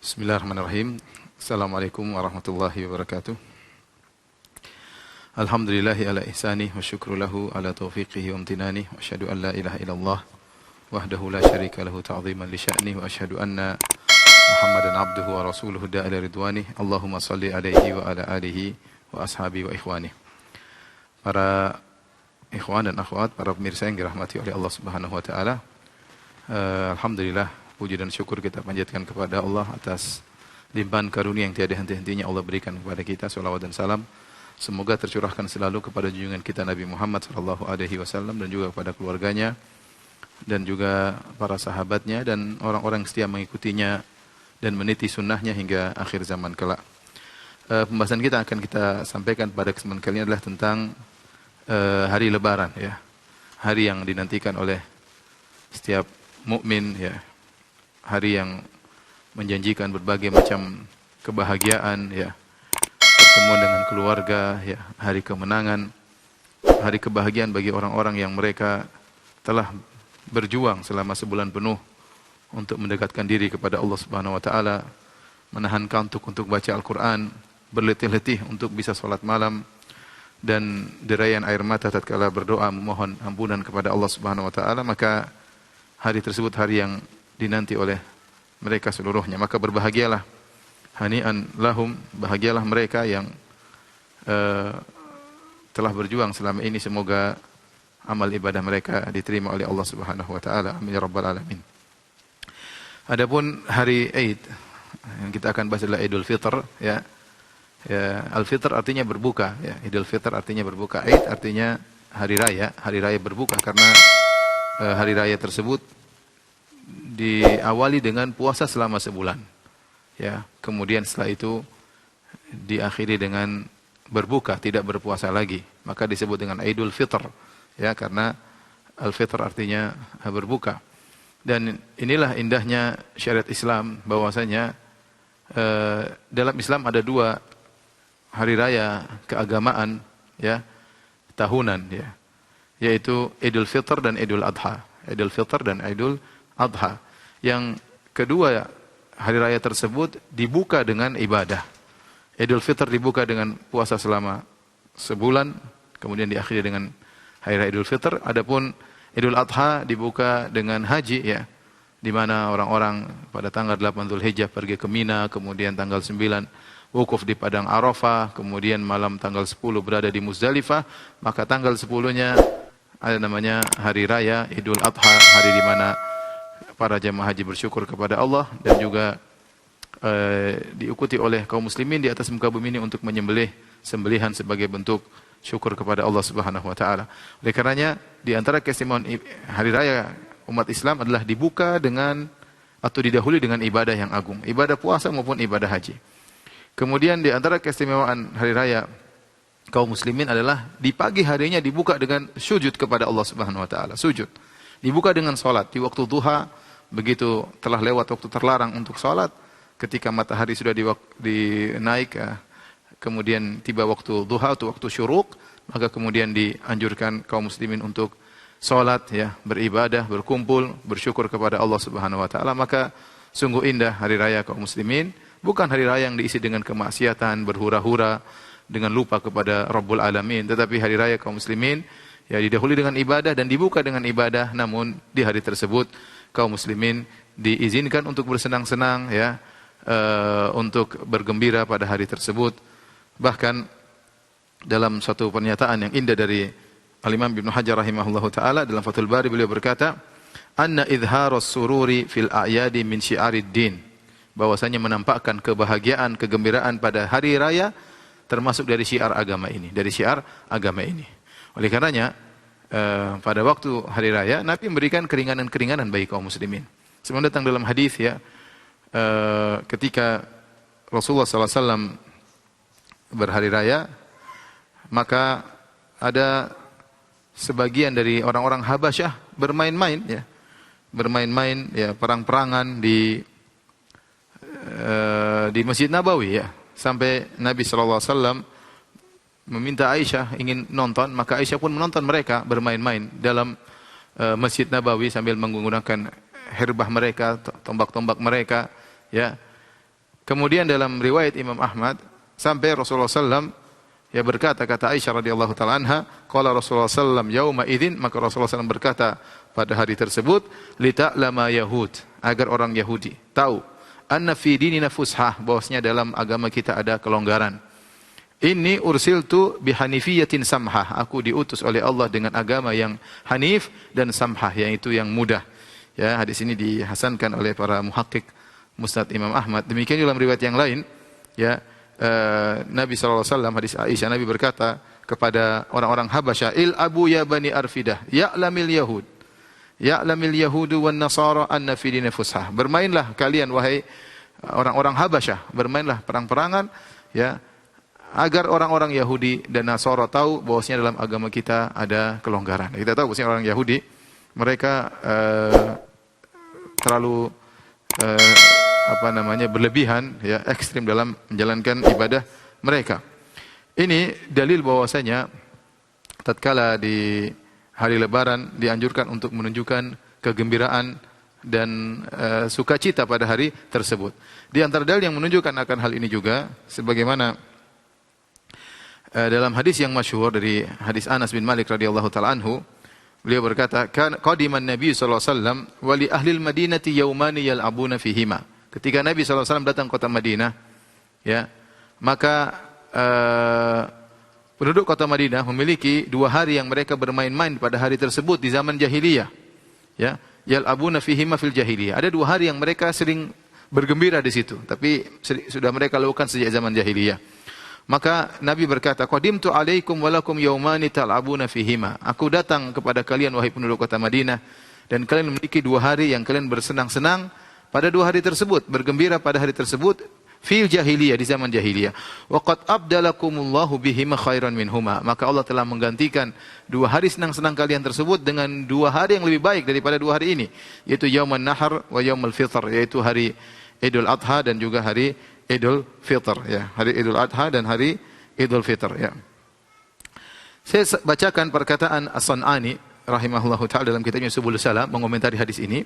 Bismillahirrahmanirrahim. Assalamualaikum warahmatullahi wabarakatuh. Alhamdulillahi ala ihsanih wa syukru lahu ala taufiqihi wa amtinani wa asyhadu an la ilaha illallah wahdahu la syarika lahu ta'ziman li sya'nih wa asyhadu anna Muhammadan abduhu wa rasuluhu da'ila ridwanih. Allahumma salli alaihi wa ala alihi wa ashabi wa ikhwanih. Para ikhwan dan akhwat, para pemirsa yang dirahmati oleh Allah Subhanahu wa taala. Alhamdulillah, puji dan syukur kita panjatkan kepada Allah atas limpahan karunia yang tiada henti-hentinya Allah berikan kepada kita. Salawat dan salam semoga tercurahkan selalu kepada junjungan kita Nabi Muhammad sallallahu alaihi wasallam dan juga kepada keluarganya dan juga para sahabatnya dan orang-orang yang setia mengikutinya dan meniti sunnahnya hingga akhir zaman kelak. Pembahasan kita akan kita sampaikan pada kesempatan kali ini adalah tentang hari Lebaran, ya. Hari yang dinantikan oleh setiap mukmin, ya. Hari yang menjanjikan berbagai macam kebahagiaan, ya. Pertemuan dengan keluarga, ya. Hari kemenangan, hari kebahagiaan bagi orang-orang yang mereka telah berjuang selama sebulan penuh untuk mendekatkan diri kepada Allah Subhanahu wa taala, menahan kantuk untuk baca Al-Qur'an, berletih-letih untuk bisa salat malam dan derayan air mata tatkala berdoa memohon ampunan kepada Allah Subhanahu wa taala. Maka hari tersebut hari yang dinanti oleh mereka seluruhnya. Maka berbahagialah, hani'an lahum, bahagialah mereka yang telah berjuang selama ini. Semoga amal ibadah mereka diterima oleh Allah Subhanahu wa taala. Amin ya rabbal alamin. Adapun hari Eid yang kita akan bahas adalah Idul Fitr, ya. Ya, Al-Fitr artinya berbuka, ya. Idul Fitr artinya berbuka. Eid artinya hari raya berbuka karena hari raya tersebut diawali dengan puasa selama sebulan, ya. Kemudian setelah itu diakhiri dengan berbuka, tidak berpuasa lagi. Maka disebut dengan Idul Fitr, ya, karena Al-Fitr artinya berbuka. Dan inilah indahnya syariat Islam, bahwasanya dalam Islam ada dua hari raya keagamaan, ya, tahunan, ya, yaitu Idul Fitr dan Idul Adha. Idul Fitr dan Idul Adha. Yang kedua hari raya tersebut dibuka dengan ibadah. Idul Fitr dibuka dengan puasa selama sebulan, kemudian diakhiri dengan hari raya Idul Fitr. Adapun Idul Adha dibuka dengan haji, ya, di mana orang-orang pada tanggal 8 Dzulhijjah pergi ke Mina, kemudian tanggal 9 wukuf di Padang Arafah, kemudian malam tanggal 10 berada di Muzdalifah. Maka tanggal 10-nya ada namanya hari raya Idul Adha, hari di mana para jemaah haji bersyukur kepada Allah dan juga diikuti oleh kaum muslimin di atas muka bumi ini untuk menyembelih sembelihan sebagai bentuk syukur kepada Allah Subhanahu wa taala. Oleh karenanya di antara keistimewaan hari raya umat Islam adalah dibuka dengan atau didahului dengan ibadah yang agung, ibadah puasa maupun ibadah haji. Kemudian di antara keistimewaan hari raya kaum muslimin adalah di pagi harinya dibuka dengan sujud kepada Allah Subhanahu wa taala, sujud. Dibuka dengan salat di waktu duha, begitu telah lewat waktu terlarang untuk salat, ketika matahari sudah dinaik, kemudian tiba waktu duha atau waktu syuruk, maka kemudian dianjurkan kaum muslimin untuk salat, ya, beribadah, berkumpul, bersyukur kepada Allah Subhanahu wa taala. Maka sungguh indah hari raya kaum muslimin. Bukan hari raya yang diisi dengan kemaksiatan, berhura-hura, dengan lupa kepada Rabbul Alamin. Tetapi hari raya kaum muslimin, ya, didahului dengan ibadah dan dibuka dengan ibadah. Namun di hari tersebut kaum muslimin diizinkan untuk bersenang-senang, ya, untuk bergembira pada hari tersebut. Bahkan dalam suatu pernyataan yang indah dari Al-Imam Ibnu Hajar rahimahullahu taala dalam Fathul Bari, beliau berkata, "Anna idharas sururi fil a'yadi min syi'arid din." Bahwasanya menampakkan kebahagiaan, kegembiraan pada hari raya termasuk dari syiar agama ini, dari syiar agama ini. Oleh karenanya pada waktu hari raya Nabi memberikan keringanan-keringanan bagi kaum muslimin. Sebagaimana datang dalam hadis, ya, ketika Rasulullah SAW berhari raya, maka ada sebagian dari orang-orang Habasyah bermain-main, ya, bermain-main, ya, perang-perangan di Masjid Nabawi, ya, sampai Nabi SAW meminta Aisyah ingin nonton, maka Aisyah pun menonton mereka bermain-main dalam Masjid Nabawi sambil menggunakan herbah mereka, tombak-tombak mereka, ya. Kemudian dalam riwayat Imam Ahmad sampai Rasulullah sallam ya berkata, kata Aisyah radhiyallahu taala anha, qala Rasulullah sallam yauma idzin, maka Rasulullah sallam berkata pada hari tersebut, lita'lama yahud, agar orang Yahudi tahu, anna fi dinina fushah, bahwasanya dalam agama kita ada kelonggaran. Inni ursiltu bihanifiyatin samhah, aku diutus oleh Allah dengan agama yang hanif dan samhah, yaitu yang mudah. Ya, hadis ini dihasankan oleh para muhakkik Musnad Imam Ahmad. Demikian dalam riwayat yang lain, ya, Nabi SAW, hadis Aisyah, Nabi berkata kepada orang-orang Habasyah, il abu ya bani arfidah, ya'lamil yahud, ya'lamil yahudu wan nasara anna fi dini fushah. Bermainlah kalian wahai orang-orang Habasyah, bermainlah perang-perangan, ya, agar orang-orang Yahudi dan Nasara tahu bahwasanya dalam agama kita ada kelonggaran. Kita tahu bahwasanya orang Yahudi mereka terlalu berlebihan, ya, ekstrim dalam menjalankan ibadah mereka. Ini dalil bahwasanya tatkala di hari Lebaran dianjurkan untuk menunjukkan kegembiraan dan sukacita pada hari tersebut. Di antara dalil yang menunjukkan akan hal ini juga, sebagaimana dalam hadis yang masyhur dari hadis Anas bin Malik radhiyallahu taala anhu, beliau berkata, qadiman Nabi sallallahu alaihi wasallam wa li ahli al-Madinati yaumani yal'abuna fihima. Ketika Nabi sallallahu alaihi wasallam datang kota Madinah, ya, maka penduduk kota Madinah memiliki 2 hari yang mereka bermain-main pada hari tersebut di zaman jahiliyah. Ya, yal'abuna fihima fil jahiliyah. Ada 2 hari yang mereka sering bergembira di situ, tapi sudah mereka lakukan sejak zaman jahiliyah. Maka Nabi berkata, qadimtu alaikum walakum yaumani tal'abuna fihima. Aku datang kepada kalian wahai penduduk kota Madinah, dan kalian memiliki 2 hari yang kalian bersenang-senang pada 2 hari tersebut, bergembira pada hari tersebut fil jahiliyah, di zaman jahiliyah. Wa qad abdalakumullahu bihima khairan minhuma. Maka Allah telah menggantikan 2 hari senang-senang kalian tersebut dengan 2 hari yang lebih baik daripada 2 hari ini, yaitu yauman nahar wa yaumul fitr, yaitu hari Idul Adha dan juga hari Idul Fitr, ya, hari Idul Adha dan hari Idul Fitr, ya. Saya bacakan perkataan As-San'ani rahimahullahu taala dalam kitabnya Subulus Salam mengomentari hadis ini.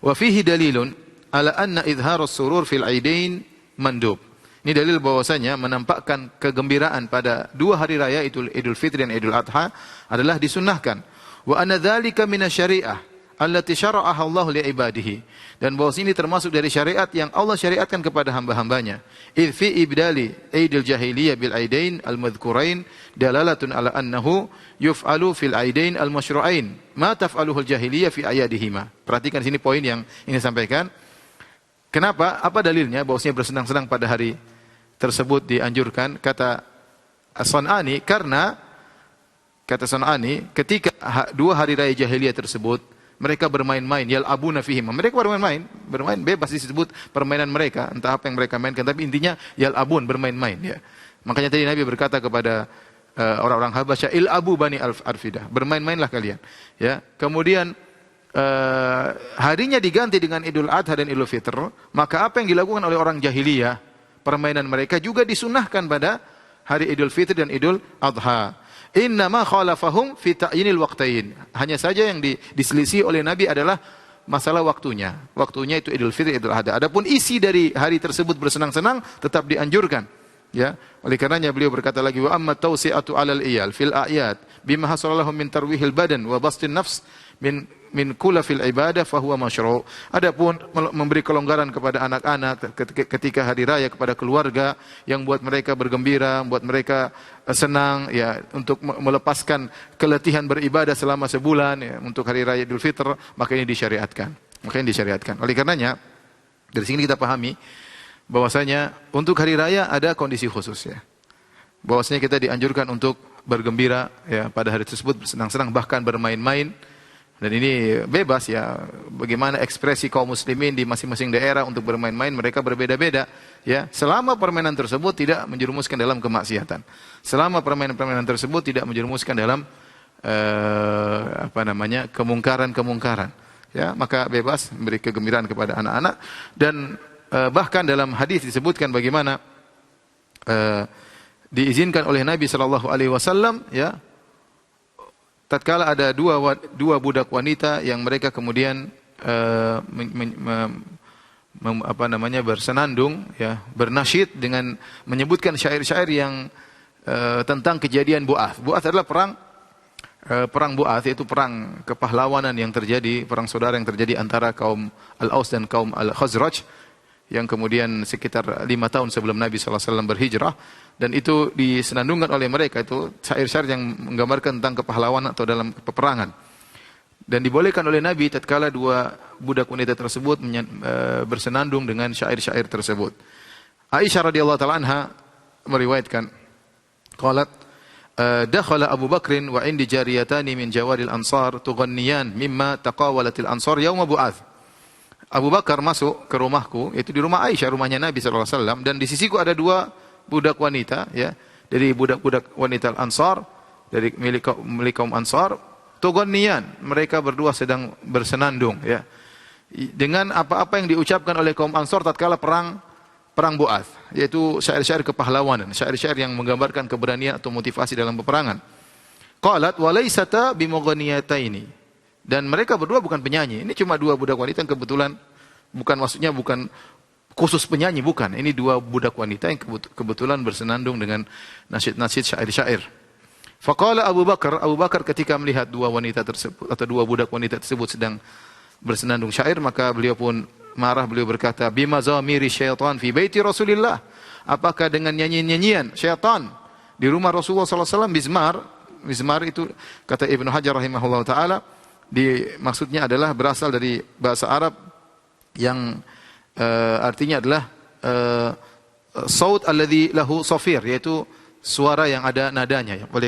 Wa fihi dalilun ala anna idharus surur fil aidain mandub. Ini dalil bahwasanya menampakkan kegembiraan pada 2 hari raya Idul Fitri dan Idul Adha adalah disunnahkan. Wa anna dzalika minasyari'ah allati syara'aha Allah li ibadihi, dan bahwa ini termasuk dari syariat yang Allah syariatkan kepada hamba-hambanya. Idh fi ibdali aidil jahiliyah bil aidain al madhkurain dalalatun ala annahu yuf'alu fil aidain al masyru'ain ma taf'aluhu al jahiliyah fi ayadihima. Perhatikan sini poin yang ingin sampaikan. Kenapa? Apa dalilnya bahwasanya bersenang-senang pada hari tersebut dianjurkan? Kata As-San'ani, karena kata San'ani, ketika 2 hari raya jahiliyah tersebut mereka bermain-main, yal'abuna fihim. Mereka bermain bebas disebut permainan mereka, entah apa yang mereka mainkan, tapi intinya yal'abun, bermain-main, ya. Makanya tadi Nabi berkata kepada orang-orang Habasyah, il'abu bani arfidah, bermain-mainlah kalian, ya. Kemudian harinya diganti dengan Idul Adha dan Idul Fitr, maka apa yang dilakukan oleh orang jahiliyah, permainan mereka juga disunnahkan pada hari Idul Fitr dan Idul Adha. Innama khalafahum fi ta'yinil waqtain. Hanya saja yang diselisih oleh Nabi adalah masalah waktunya. Waktunya itu Idul Fitri, Idul Adha. Adapun isi dari hari tersebut bersenang-senang tetap dianjurkan. Ya, oleh karenanya beliau berkata lagi, wa amma tawsi'atu 'alal iyal fil a'yad bima hasalallahu min tarwihil badan wa bastin nafs min kula fil ibadah fahuwa masyru'. Adapun memberi kelonggaran kepada anak-anak ketika hari raya, kepada keluarga yang buat mereka bergembira, buat mereka senang, ya, untuk melepaskan keletihan beribadah selama sebulan, ya, untuk hari raya Idul Fitr, maka ini disyariatkan. Oleh karenanya dari sini kita pahami bahwasanya untuk hari raya ada kondisi khusus, ya. Bahwasanya kita dianjurkan untuk bergembira, ya, pada hari tersebut, bersenang-senang, bahkan bermain-main. Dan ini bebas, ya, bagaimana ekspresi kaum muslimin di masing-masing daerah untuk bermain-main, mereka berbeda-beda, ya. Selama permainan tersebut tidak menjerumuskan dalam kemaksiatan. Selama permainan-permainan tersebut tidak menjerumuskan dalam kemungkaran-kemungkaran, ya, maka bebas memberi kegembiraan kepada anak-anak. Dan bahkan dalam hadis disebutkan bagaimana diizinkan oleh Nabi sallallahu alaihi wasallam, ya, tatkala ada dua budak wanita yang mereka kemudian bersenandung, ya, bernasyid dengan menyebutkan syair-syair yang tentang kejadian Bu'ath. Bu'ath adalah perang Bu'ath, yaitu perang kepahlawanan yang terjadi, perang saudara yang terjadi antara kaum Al-Aus dan kaum Al-Khazraj, yang kemudian sekitar 5 tahun sebelum Nabi SAW berhijrah, dan itu disenandungkan oleh mereka, itu syair-syair yang menggambarkan tentang kepahlawanan atau dalam peperangan. Dan dibolehkan oleh Nabi tatkala dua budak wanita tersebut bersenandung dengan syair-syair tersebut. Aisyah radhiyallahu taala anha meriwayatkan, qalat dakhala Abu Bakrin wa indi jariyatani min jawaril ansar tughanniyan mimma taqawalatil ansar yauma Bu'ath. Abu Bakar masuk ke rumahku, itu di rumah Aisyah, rumahnya Nabi sallallahu alaihi wasallam, dan di sisiku ada dua budak wanita, ya, dari budak-budak wanita Ansar, dari milik kaum Ansar. Tughanniyan, mereka berdua sedang bersenandung, ya, dengan apa-apa yang diucapkan oleh kaum Ansar tatkala perang Bu'ath, yaitu syair-syair kepahlawanan, syair-syair yang menggambarkan keberanian atau motivasi dalam peperangan. Qalat wa laysata bimughaniyataini, dan mereka berdua bukan penyanyi. Ini cuma dua budak wanita yang kebetulan, bukan khusus penyanyi, bukan. Ini dua budak wanita yang kebetulan bersenandung dengan nasyid-nasyid syair-syair. Faqala Abu Bakar ketika melihat dua wanita tersebut atau dua budak wanita tersebut sedang bersenandung syair, maka beliau pun marah, beliau berkata, bima zamiri syaitan fi baiti Rasulillah. Apakah dengan nyanyian-nyanyian syaitan di rumah Rasulullah SAW? Mizmar itu kata Ibnu Hajar rahimahullah taala, maksudnya adalah berasal dari bahasa Arab yang artinya adalah saut alladhi lahu safir, yaitu suara yang ada nadanya. Oleh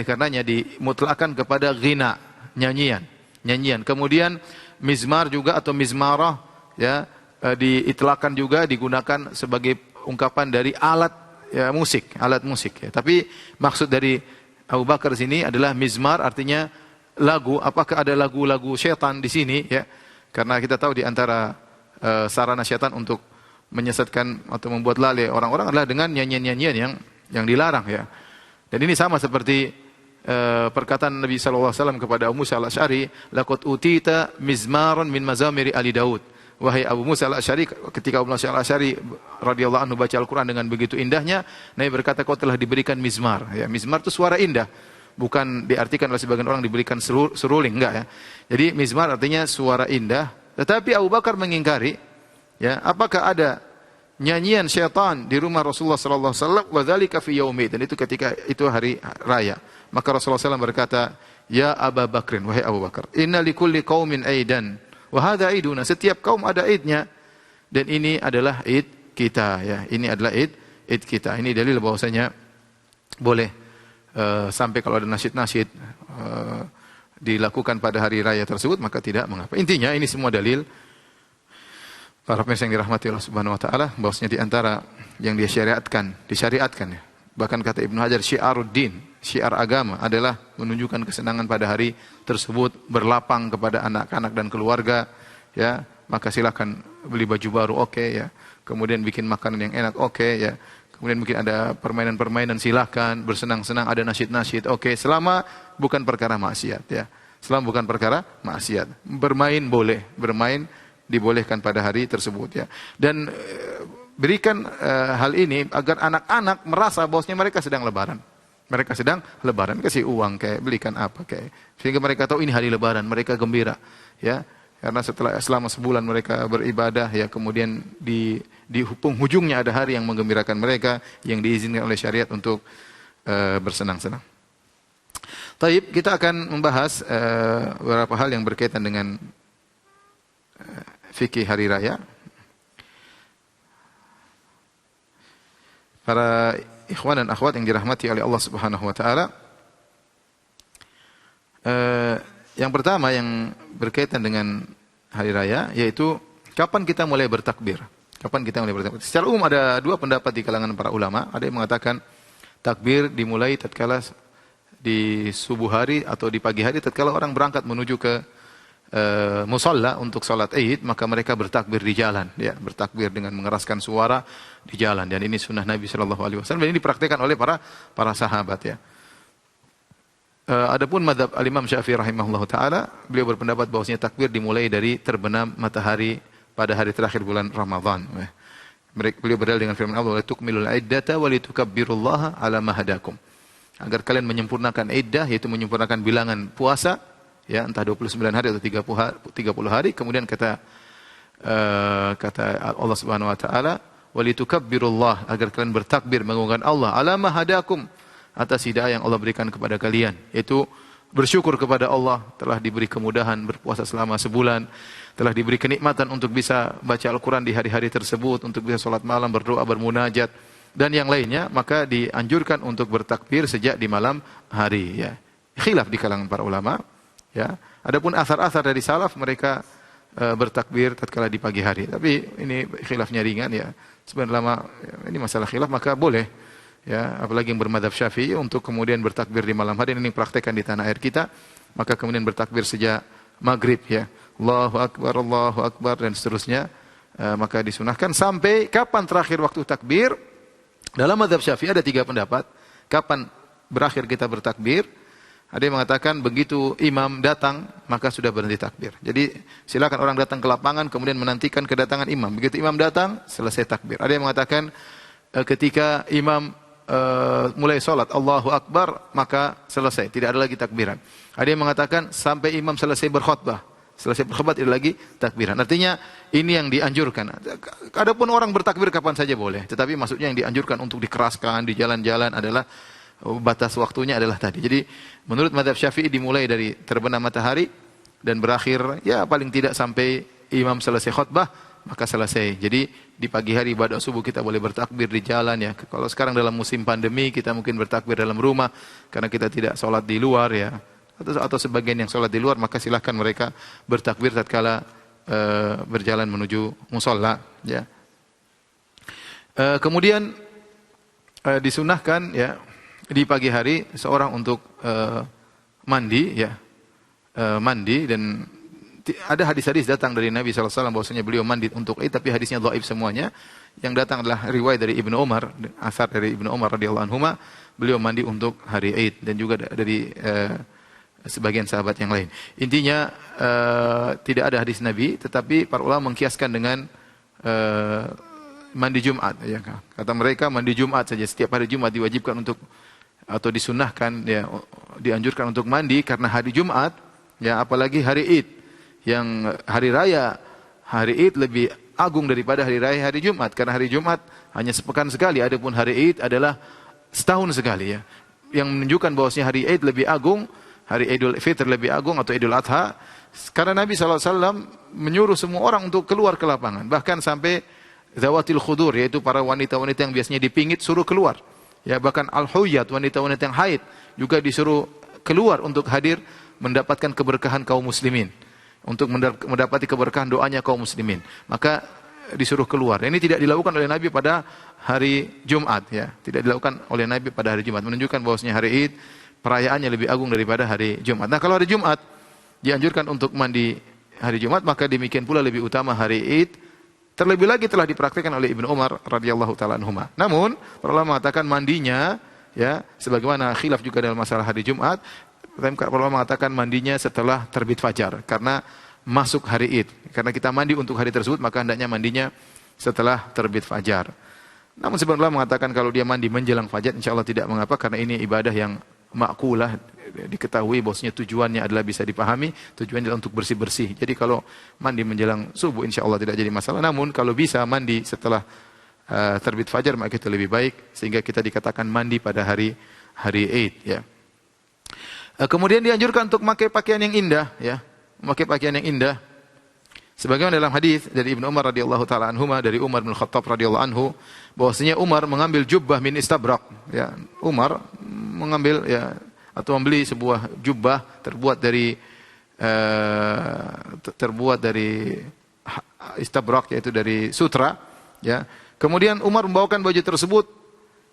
karenanya dimutlakan kepada ghina, nyanyian. Kemudian mizmar juga atau mizmarah, ya, diitlakan juga, digunakan sebagai ungkapan dari alat musik, ya. Tapi maksud dari Abu Bakar sini adalah mizmar, artinya lagu. Apakah ada lagu-lagu syaitan di sini, ya? Karena kita tahu di antara sarana syaitan untuk menyesatkan atau membuat lalai orang-orang adalah dengan nyanyian-nyanyian yang dilarang, ya. Dan ini sama seperti perkataan Nabi sallallahu alaihi wasallam kepada Abu Musa al-Asy'ari, laqad utita mizmaran min mazamiri ali Daud. Wahai Abu Musa al-Asy'ari, ketika Abu Musa al-Asy'ari radhiyallahu anhu baca Al-Qur'an dengan begitu indahnya, Nabi berkata, kau telah diberikan mizmar, ya. Mizmar itu suara indah, bukan diartikan oleh sebagian orang diberikan seruling, enggak, ya. Jadi mizmar artinya suara indah. Tetapi Abu Bakar mengingkari, ya, apakah ada nyanyian syaitan di rumah Rasulullah sallallahu alaihi wasallam, wa dzalika fi yaumi, dan itu ketika itu hari raya. Maka Rasulullah SAW berkata, ya Abu Bakrin, wahai Abu Bakar, inna likulli qaumin aidan wa hadza aiduna, setiap kaum ada idnya dan ini adalah id kita, ya. Ini adalah id kita. Ini dalil bahwasanya boleh sampai kalau ada nasyid-nasyid dilakukan pada hari raya tersebut, maka tidak mengapa. Intinya ini semua dalil para pemirsa yang dirahmati Allah Subhanahu wa taala, bahwasanya di antara yang disyariatkan, ya. Bahkan kata Ibnu Hajar, syiaruddin, syiar agama adalah menunjukkan kesenangan pada hari tersebut, berlapang kepada anak-anak dan keluarga, ya. Maka silakan beli baju baru, oke, ya. Kemudian bikin makanan yang enak, oke, ya. Kemudian mungkin ada permainan-permainan, silakan, bersenang-senang, ada nasyid-nasyid, oke, selama bukan perkara maksiat, ya. Selama bukan perkara maksiat. Bermain boleh, bermain dibolehkan pada hari tersebut, ya. Dan berikan hal ini agar anak-anak merasa bahwasanya mereka sedang lebaran. Mereka sedang lebaran, kasih uang kayak belikan apa kayak, sehingga mereka tahu ini hari lebaran, mereka gembira, ya. Karena selama sebulan mereka beribadah, ya, kemudian di penghujungnya ada hari yang menggembirakan mereka, yang diizinkan oleh syariat untuk bersenang-senang. Taib, kita akan membahas beberapa hal yang berkaitan dengan fikih hari raya. Para ikhwan dan akhwat yang dirahmati oleh Allah Subhanahu wa taala, yang pertama yang berkaitan dengan hari raya yaitu kapan kita mulai bertakbir. Kapan kita mulai bertakbir? Secara umum ada dua pendapat di kalangan para ulama. Ada yang mengatakan takbir dimulai tatkala di subuh hari atau di pagi hari tatkala orang berangkat menuju ke musalla untuk salat Id, maka mereka bertakbir di jalan, ya, bertakbir dengan mengeraskan suara di jalan, dan ini sunnah Nabi sallallahu alaihi wasallam, dan ini dipraktikkan oleh para sahabat, ya. Adapun mazhab Al-Imam Syafi'i rahimahullahu taala, beliau berpendapat bahwasanya takbir dimulai dari terbenam matahari pada hari terakhir bulan Ramadan. Beliau berdalil dengan firman Allah, "Tukmilul iddata wa litukabbirullaha 'ala ma hadakum." Agar kalian menyempurnakan iddah, yaitu menyempurnakan bilangan puasa, ya, entah 29 hari atau 30 hari. Kemudian kata Allah Subhanahu wa taala, "Wa litukabbirullah," agar kalian bertakbir mengagungkan Allah, 'ala ma hadakum, atas hidayah yang Allah berikan kepada kalian, yaitu bersyukur kepada Allah telah diberi kemudahan berpuasa selama sebulan, telah diberi kenikmatan untuk bisa baca Al-Quran di hari-hari tersebut, untuk bisa sholat malam, berdoa, bermunajat, dan yang lainnya, maka dianjurkan untuk bertakbir sejak di malam hari. Ya. Khilaf di kalangan para ulama. Ya. Adapun asar-asar dari salaf, mereka bertakbir tatkala di pagi hari. Tapi ini khilafnya ringan ya. Sebenarnya lama ini masalah khilaf, maka boleh. Ya, apalagi yang bermadzhab Syafi'i untuk kemudian bertakbir di malam hari, ini praktekkan di tanah air kita, maka kemudian bertakbir sejak maghrib ya. Allahu Akbar dan seterusnya, maka disunahkan sampai kapan terakhir waktu takbir. Dalam mazhab Syafi'i ada 3 pendapat. Kapan berakhir kita bertakbir? Ada yang mengatakan begitu imam datang maka sudah berhenti takbir. Jadi silakan orang datang ke lapangan kemudian menantikan kedatangan imam. Begitu imam datang selesai takbir. Ada yang mengatakan ketika imam mulai sholat Allahu Akbar maka selesai, tidak ada lagi takbiran. Ada yang mengatakan sampai imam selesai berkhutbah. Selesai berkhutbah tidak lagi takbiran. Artinya ini yang dianjurkan. Adapun orang bertakbir kapan saja boleh, tetapi maksudnya yang dianjurkan untuk dikeraskan di jalan-jalan adalah batas waktunya adalah tadi. Jadi menurut mazhab Syafi'i dimulai dari terbenam matahari dan berakhir ya paling tidak sampai imam selesai khutbah maka selesai. Jadi di pagi hari ibadah subuh kita boleh bertakbir di jalan ya. Kalau sekarang dalam musim pandemi kita mungkin bertakbir dalam rumah karena kita tidak sholat di luar ya. Atau sebagian yang sholat di luar maka silahkan mereka bertakbir tatkala berjalan menuju musola ya. Kemudian disunahkan ya di pagi hari seorang untuk mandi ya, mandi, dan ada hadis-hadis datang dari Nabi SAW bahwasanya beliau mandi untuk Id, tapi hadisnya dhaif semuanya. Yang datang adalah riwayat dari Ibnu Umar, asar dari Ibnu Umar radhiyallahu anhuma, beliau mandi untuk hari Id, dan juga dari sebagian sahabat yang lain. Intinya tidak ada hadis Nabi, tetapi para ulama mengkiaskan dengan mandi Jumat ya. Kata mereka mandi Jumat saja, setiap hari Jumat diwajibkan untuk atau disunahkan ya, dianjurkan untuk mandi karena hari Jumat ya, apalagi hari Id yang hari raya hari Id lebih agung daripada hari raya hari Jumat, karena hari Jumat hanya sepekan sekali, adapun hari Id adalah setahun sekali ya. Yang menunjukkan bahwasanya hari Id lebih agung, hari Idul Fitr lebih agung atau Idul Adha, karena Nabi SAW menyuruh semua orang untuk keluar ke lapangan, bahkan sampai zawatil khudur, yaitu para wanita-wanita yang biasanya dipingit suruh keluar. Ya, bahkan al-huyat, wanita-wanita yang haid juga disuruh keluar untuk hadir mendapatkan keberkahan kaum muslimin, untuk mendapati keberkahan doanya kaum muslimin. Maka disuruh keluar. Ini tidak dilakukan oleh Nabi pada hari Jumat ya, tidak dilakukan oleh Nabi pada hari Jumat, menunjukkan bahwasanya hari Id perayaannya lebih agung daripada hari Jumat. Nah, kalau hari Jumat dianjurkan untuk mandi hari Jumat, maka demikian pula lebih utama hari Id. Terlebih lagi telah dipraktikkan oleh Ibnu Umar radhiyallahu taala anhuma. Namun, para ulama mengatakan mandinya ya, sebagaimana khilaf juga dalam masalah hari Jumat, para ulama mengatakan mandinya setelah terbit fajar karena masuk hari Id. Karena kita mandi untuk hari tersebut, maka hendaknya mandinya setelah terbit fajar. Namun sebagian ulama mengatakan kalau dia mandi menjelang fajar insyaallah tidak mengapa, karena ini ibadah yang makkulah, diketahui bahwasanya tujuannya adalah bisa dipahami, tujuannya adalah untuk bersih-bersih. Jadi kalau mandi menjelang subuh insyaallah tidak jadi masalah. Namun kalau bisa mandi setelah terbit fajar maka itu lebih baik, sehingga kita dikatakan mandi pada hari Id ya. Kemudian dianjurkan untuk memakai pakaian yang indah ya, memakai pakaian yang indah. Sebagaimana dalam hadis dari Ibnu Umar radhiyallahu taala anhuma, dari Umar bin Khattab radhiyallahu anhu, bahwasanya Umar mengambil jubbah min istabrak ya. Umar mengambil ya atau membeli sebuah jubbah terbuat dari istabrak, yaitu dari sutra ya. Kemudian Umar membawakan baju tersebut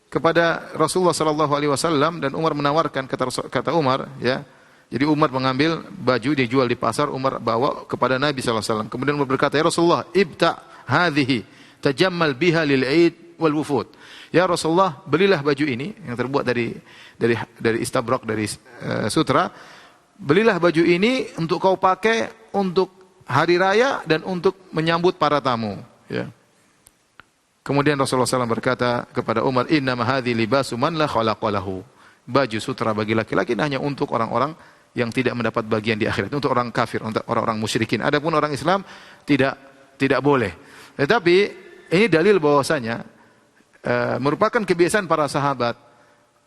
kepada Rasulullah sallallahu alaihi wasallam, dan Umar menawarkan, kata Umar ya. Jadi Umar mengambil baju dijual di pasar, Umar bawa kepada Nabi sallallahu alaihi wasallam. Kemudian Umar berkata, "Ya Rasulullah, ibta hadhihi tajammal biha lil Aid wal wufud." Ya Rasulullah, belilah baju ini yang terbuat dari istabrak, dari sutra. Belilah baju ini untuk kau pakai untuk hari raya dan untuk menyambut para tamu. Ya. Kemudian Rasulullah SAW berkata kepada Umar, "Inna mahadhi libasu man la khalaqa lahu." Baju sutra bagi laki-laki hanya untuk orang-orang yang tidak mendapat bagian di akhirat, untuk orang kafir, untuk orang-orang musyrikin. Adapun orang Islam tidak boleh. Tetapi ini dalil bahwasanya merupakan kebiasaan para sahabat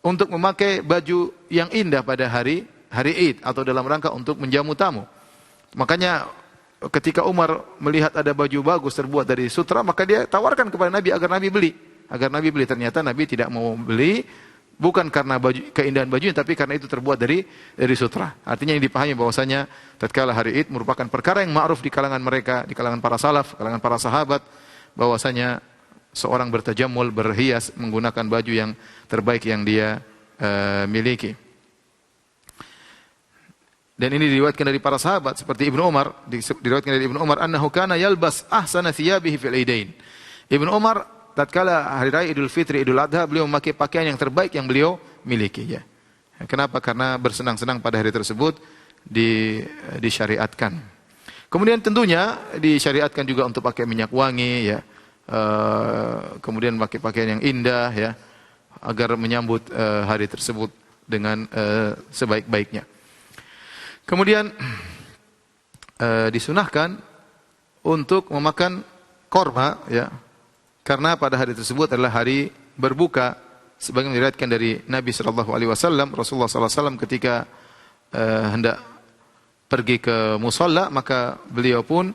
untuk memakai baju yang indah pada hari Id atau dalam rangka untuk menjamu tamu. Makanya ketika Umar melihat ada baju bagus terbuat dari sutra, maka dia tawarkan kepada Nabi agar Nabi beli. Ternyata Nabi tidak mau beli, bukan karena keindahan bajunya, tapi karena itu terbuat dari sutra. Artinya yang dipahami bahwasanya tatkala hari Id merupakan perkara yang ma'ruf di kalangan mereka, di kalangan para salaf, kalangan para sahabat, bahwasanya seorang bertajammul, berhias menggunakan baju yang terbaik yang dia miliki. Dan ini diriwayatkan dari para sahabat seperti Ibnu Umar, diriwayatkan dari Ibnu Umar annahu kana yalbas ahsana thiyabihi fil idain. Ibnu Umar tatkala hari raya Idul Fitri, Idul Adha, beliau memakai pakaian yang terbaik yang beliau miliki, ya. Kenapa? Karena bersenang-senang pada hari tersebut disyariatkan. Kemudian tentunya disyariatkan juga untuk pakai minyak wangi, ya. Kemudian pakai pakaian yang indah, ya, agar menyambut hari tersebut dengan sebaik-baiknya. Kemudian disunahkan untuk memakan korma, ya, karena pada hari tersebut adalah hari berbuka. Sebagaimana diriwayatkan dari Nabi sallallahu alaihi wasallam, Rasulullah sallallahu alaihi wasallam ketika hendak pergi ke musalla, maka beliau pun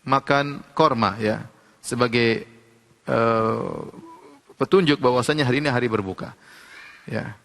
makan korma, ya, sebagai petunjuk bahwasanya hari ini hari berbuka, ya.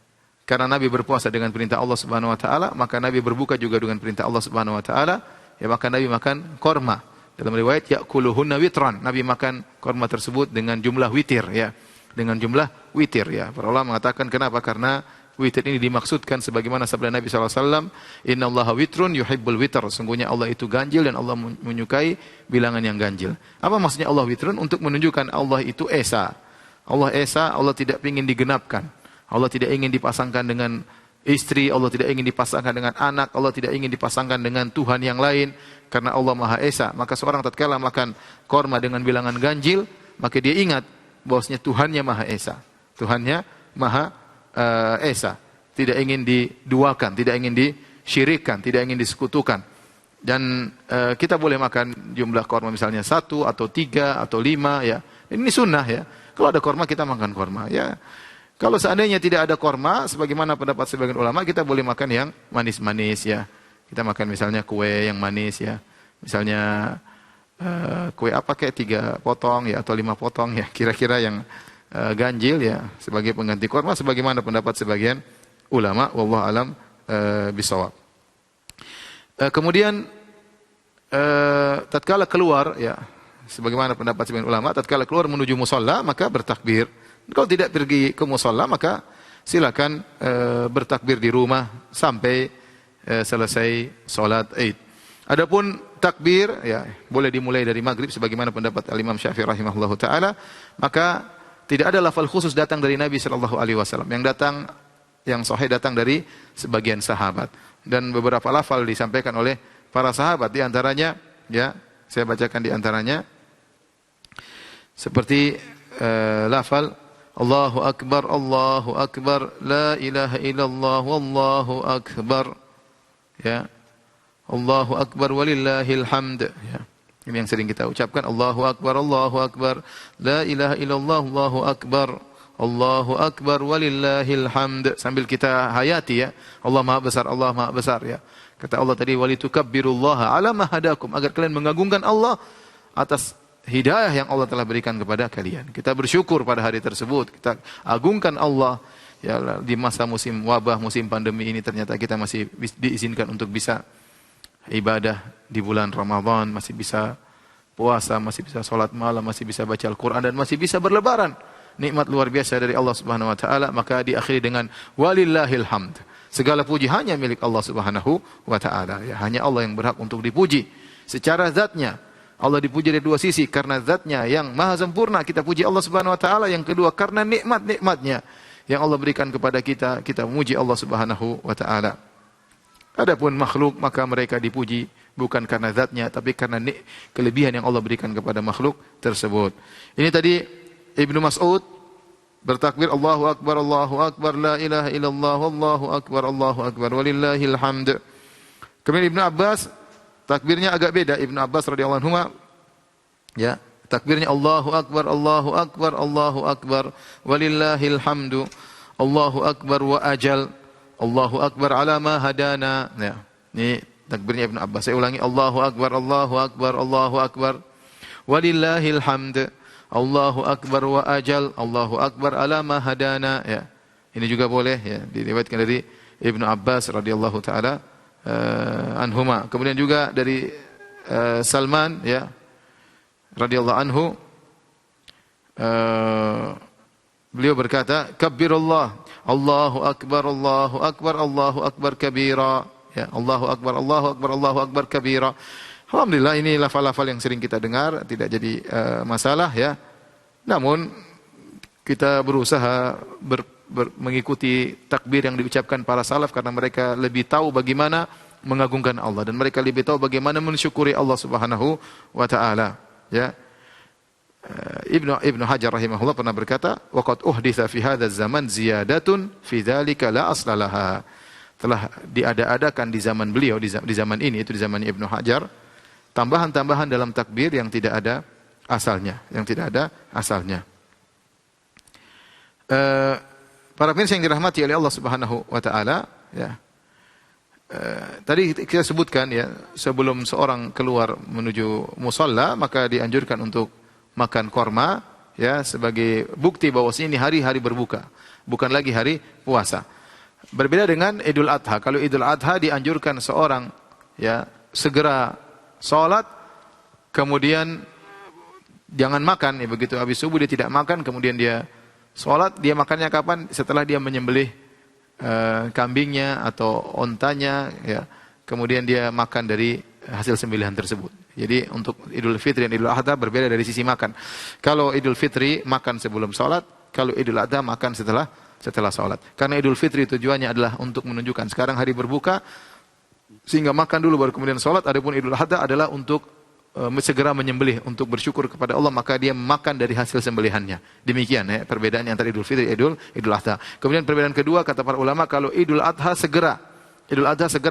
Karena Nabi berpuasa dengan perintah Allah Subhanahu wa taala, maka Nabi berbuka juga dengan perintah Allah Subhanahu wa taala, ya, maka Nabi makan korma. Dalam riwayat ya'kuluhunna witran, Nabi makan korma tersebut dengan jumlah witir, ya. Dengan jumlah witir, ya. Para ulama mengatakan kenapa? Karena witir ini dimaksudkan sebagaimana sabda Nabi sallallahu alaihi wasallam, "Innallaha witrun yuhibbul witr." Sungguhnya Allah itu ganjil dan Allah menyukai bilangan yang ganjil. Apa maksudnya Allah witrun? Untuk menunjukkan Allah itu esa. Allah esa, Allah tidak ingin digenapkan. Allah tidak ingin dipasangkan dengan istri, Allah tidak ingin dipasangkan dengan anak, Allah tidak ingin dipasangkan dengan Tuhan yang lain, karena Allah Maha Esa. Maka seorang tatkala makan korma dengan bilangan ganjil, maka dia ingat bahwasanya Tuhannya Maha Esa. Tuhannya Maha Esa. Tidak ingin diduakan, tidak ingin disyirikkan, tidak ingin disekutukan. Dan kita boleh makan jumlah korma misalnya 1 atau 3 atau 5, ya. Ini sunnah, ya. Kalau ada korma kita makan korma, ya. Kalau seandainya tidak ada korma, sebagaimana pendapat sebagian ulama, kita boleh makan yang manis-manis, ya. Kita makan misalnya kue yang manis, ya. Misalnya kue apa kayak 3 potong, ya, atau 5 potong, ya. Kira-kira yang ganjil, ya, sebagai pengganti korma, sebagaimana pendapat sebagian ulama. Wallahu alam bisawab. Kemudian tatkala keluar, ya, sebagaimana pendapat sebagian ulama, tatkala keluar menuju musalla maka bertakbir. Kalau tidak pergi ke musalla maka silakan bertakbir di rumah sampai selesai salat Id. Adapun takbir, ya, boleh dimulai dari maghrib sebagaimana pendapat Al-Imam Syafi'i rahimahullahu taala, maka tidak ada lafal khusus datang dari Nabi sallallahu alaihi wasallam. Yang sahih datang dari sebagian sahabat, dan beberapa lafal disampaikan oleh para sahabat, di antaranya, ya, saya bacakan di antaranya seperti lafal Allahu Akbar, la ilaha illallah, wallahu akbar, ya, Allahu Akbar walillahil hamd, ya. Ini yang sering kita ucapkan, Allahu Akbar, la ilaha illallah, Allahu Akbar walillahil hamd, sambil kita hayati, ya, Allah Maha besar, ya. Kata Allah tadi, walitukabbirullaha ala ma hadakum, agar kalian mengagungkan Allah atas hidayah yang Allah telah berikan kepada kalian. Kita bersyukur pada hari tersebut, kita agungkan Allah, ya, di masa musim wabah, musim pandemi ini ternyata kita masih diizinkan untuk bisa ibadah di bulan Ramadan, masih bisa puasa, masih bisa salat malam, masih bisa baca Al-Qur'an, dan masih bisa berlebaran. Nikmat luar biasa dari Allah Subhanahu wa taala, maka diakhiri dengan walillahil hamd. Segala puji hanya milik Allah Subhanahu wa taala, ya, hanya Allah yang berhak untuk dipuji. Secara zatnya Allah dipuji dari 2 sisi, karena zatnya yang maha sempurna kita puji Allah Subhanahu wa taala, yang kedua karena nikmat-nikmatnya yang Allah berikan kepada kita, kita memuji Allah Subhanahu wa taala. Adapun makhluk maka mereka dipuji bukan karena zatnya, tapi karena kelebihan yang Allah berikan kepada makhluk tersebut. Ini tadi Ibnu Mas'ud bertakbir Allahu Akbar, la ilaha illallah, Allahu Akbar, walillahil hamd. Kemudian Ibnu Abbas, takbirnya agak beda. Ibnu Abbas radhiyallahu anhu, ya, takbirnya Allahu Akbar, walillahil hamdu, Allahu Akbar wa ajal, Allahu Akbar ala ma hadana. Ya, ini takbirnya Ibnu Abbas. Saya ulangi, Allahu Akbar, walillahil hamd, Allahu Akbar wa ajal, Allahu Akbar ala ma hadana. Ya. Ini juga boleh, ya, diriwayatkan dari Ibnu Abbas radhiyallahu taala anhuma. Kemudian juga dari Salman, ya, radhiyallahu anhu, beliau berkata, kabbirullah, Allahu Akbar, Allahu Akbar kabira. Ya, Allahu Akbar kabira. Alhamdulillah, ini lafal-lafal yang sering kita dengar, tidak jadi masalah, ya. Namun kita berusaha mengikuti takbir yang diucapkan para salaf karena mereka lebih tahu bagaimana mengagungkan Allah dan mereka lebih tahu bagaimana mensyukuri Allah Subhanahu wa taala, ya. Ibnu Hajar rahimahullah pernah berkata, waqad uhditsa fi hadzal zaman ziyadatun fi dzalika la asla laha. Telah diada-adakan di zaman beliau, di zaman ini, itu di zaman Ibnu Hajar, tambahan-tambahan dalam takbir yang tidak ada asalnya, Para pemirsa yang dirahmati oleh Allah Subhanahu wa taala, ya. Tadi kita sebutkan, ya, sebelum seorang keluar menuju musalla maka dianjurkan untuk makan korma, ya, sebagai bukti bahwa ini hari-hari berbuka, bukan lagi hari puasa. Berbeda dengan Idul Adha. Kalau Idul Adha dianjurkan seorang, ya, segera sholat, kemudian jangan makan, ya, begitu habis subuh dia tidak makan, kemudian dia sholat. Dia makannya kapan? Setelah dia menyembelih kambingnya atau ontanya, ya, kemudian dia makan dari hasil sembelihan tersebut. Jadi untuk Idul Fitri dan Idul Adha berbeda dari sisi makan. Kalau Idul Fitri makan sebelum sholat, kalau Idul Adha makan setelah sholat. Karena Idul Fitri tujuannya adalah untuk menunjukkan sekarang hari berbuka, sehingga makan dulu baru kemudian sholat. Adapun Idul Adha adalah untuk segera menyembelih, untuk bersyukur kepada Allah, maka dia makan dari hasil sembelihannya. Demikian, ya, perbedaan antara Idul Fitri dan Idul Adha. Kemudian perbedaan kedua kata para ulama, kalau Idul Adha segera,